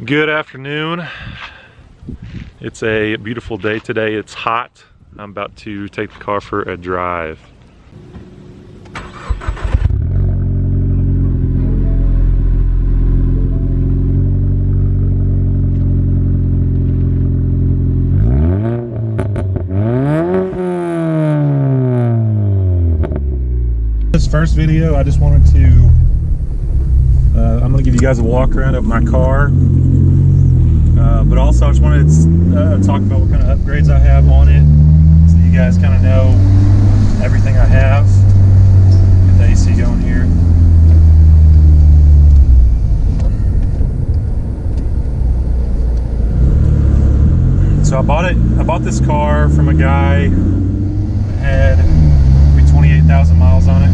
Good afternoon. It's a beautiful day today. It's hot. I'm about to take the car for a drive. This first video, I just wanted to I'm going to give you guys a walk around of my car, but also I just wanted to talk about what kind of upgrades I have on it, so you guys kind of know everything I have. Get the AC going here. So I bought this car from a guy that had maybe 28,000 miles on it.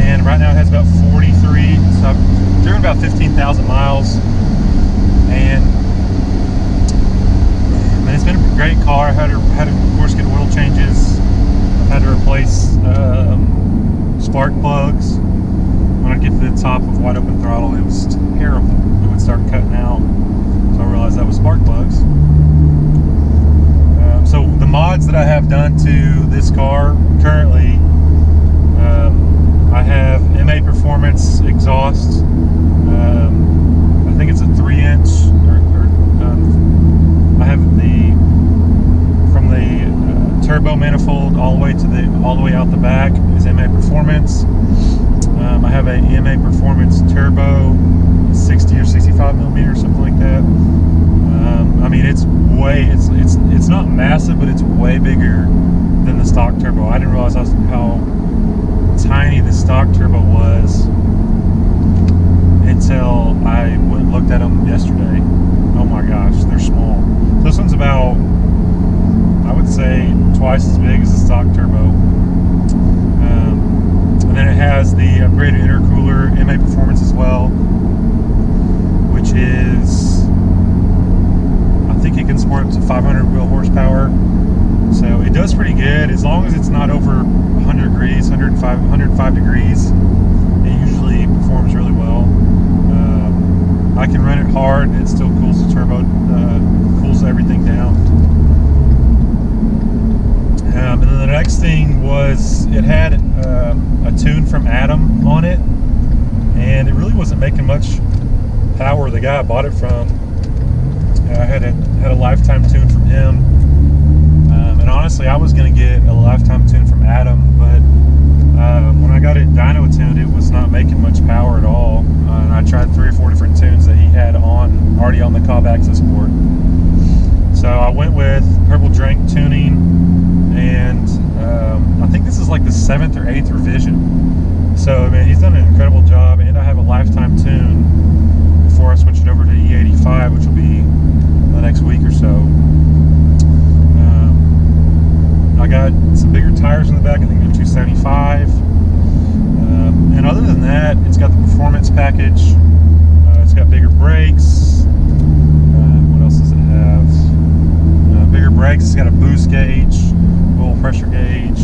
And right now it has about 43, so I've driven about 15,000 miles, and I mean, it's been a great car. I had to of course get oil changes. I've had to replace spark plugs. When I get to the top of wide open throttle, it was terrible. It would start cutting out, so I realized that was spark plugs. So the mods that I have done to this car currently, I have MA Performance exhaust. I think it's a 3-inch. I have from the turbo manifold all the way out the back is MA Performance. I have a MA Performance turbo, 60 or 65 millimeter, something like that. I mean, it's not massive, but it's way bigger than the stock turbo. I didn't realize how tiny the stock turbo was until I went and looked at them yesterday. Oh my gosh, they're small. This one's about, I would say, twice as big as the stock turbo. And then it has the upgraded intercooler MA Performance as well, which is, I think it can support up to 500 wheel horsepower. So it does pretty good, as long as it's not over 100 degrees, 105 degrees. It usually performs really well. I can run it hard and it still cools the turbo, cools everything down. And then the next thing was, it had a tune from Adam on it, and it really wasn't making much power. The guy I bought it from, I had a lifetime tune from him. And honestly, I was going to get a lifetime tune from Adam, but when I got it dyno tuned, it was not making much power at all. And I tried 3 or 4 different tunes that he had already on the Cobb Accessport. So I went with Purple Drink tuning, and I think this is like the 7th or 8th revision. So I mean, he's done an incredible job, and I have a lifetime tune before I switch it over to E85, which will be the next week or so. I got some bigger tires in the back. I think they're 275. And other than that, it's got the performance package. It's got bigger brakes. What else does it have? Bigger brakes. It's got a boost gauge, oil pressure gauge.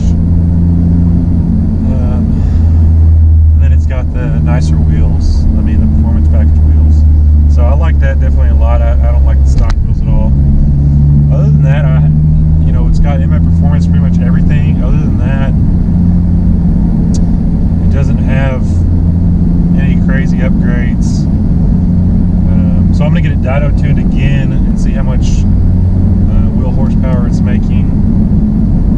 And then it's got the nicer wheels. I mean, the performance package wheels. So I like that definitely a lot. I don't like the stock wheels at all. Other than that, it's got MA Performance pretty much everything. Other than that, it doesn't have any crazy upgrades. So I'm going to get it dyno tuned again and see how much wheel horsepower it's making.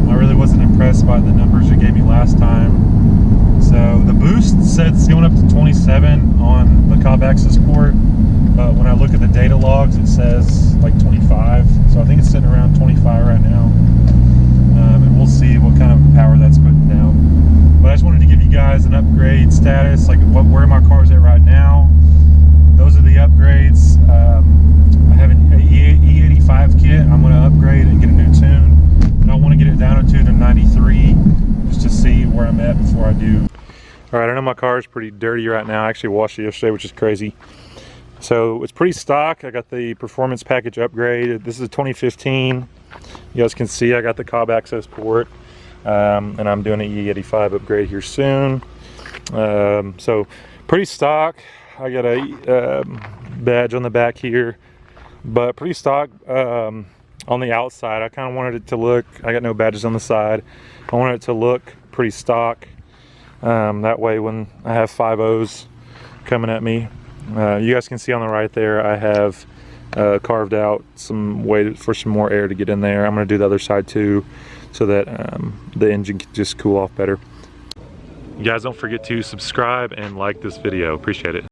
I really wasn't impressed by the numbers it gave me last time. So the boost said it's going up to 27 on the Cobb Accessport, but when I look at the data logs, it says like 25. So I think it's sitting around 25 right now. And we'll see what kind of power that's putting down. But I just wanted to give you guys an upgrade status, like where my car's at right now. Those are the upgrades. I have an E85 kit. I'm going to upgrade and get a new tune. And I want to get it down to 93 just to see where I'm at before I do. All right, I know my car is pretty dirty right now. I actually washed it yesterday, which is crazy. So it's pretty stock. I got the performance package upgrade. This is a 2015. You guys can see I got the Cobb Accessport, and I'm doing an E85 upgrade here soon. So pretty stock. I got a badge on the back here, but pretty stock on the outside. I kind of wanted it to look, I got no badges on the side. I wanted it to look pretty stock. That way when I have 5.0s coming at me, you guys can see on the right there, I have carved out some way for some more air to get in there. I'm going to do the other side too, so that the engine can just cool off better. You guys don't forget to subscribe and like this video. Appreciate it.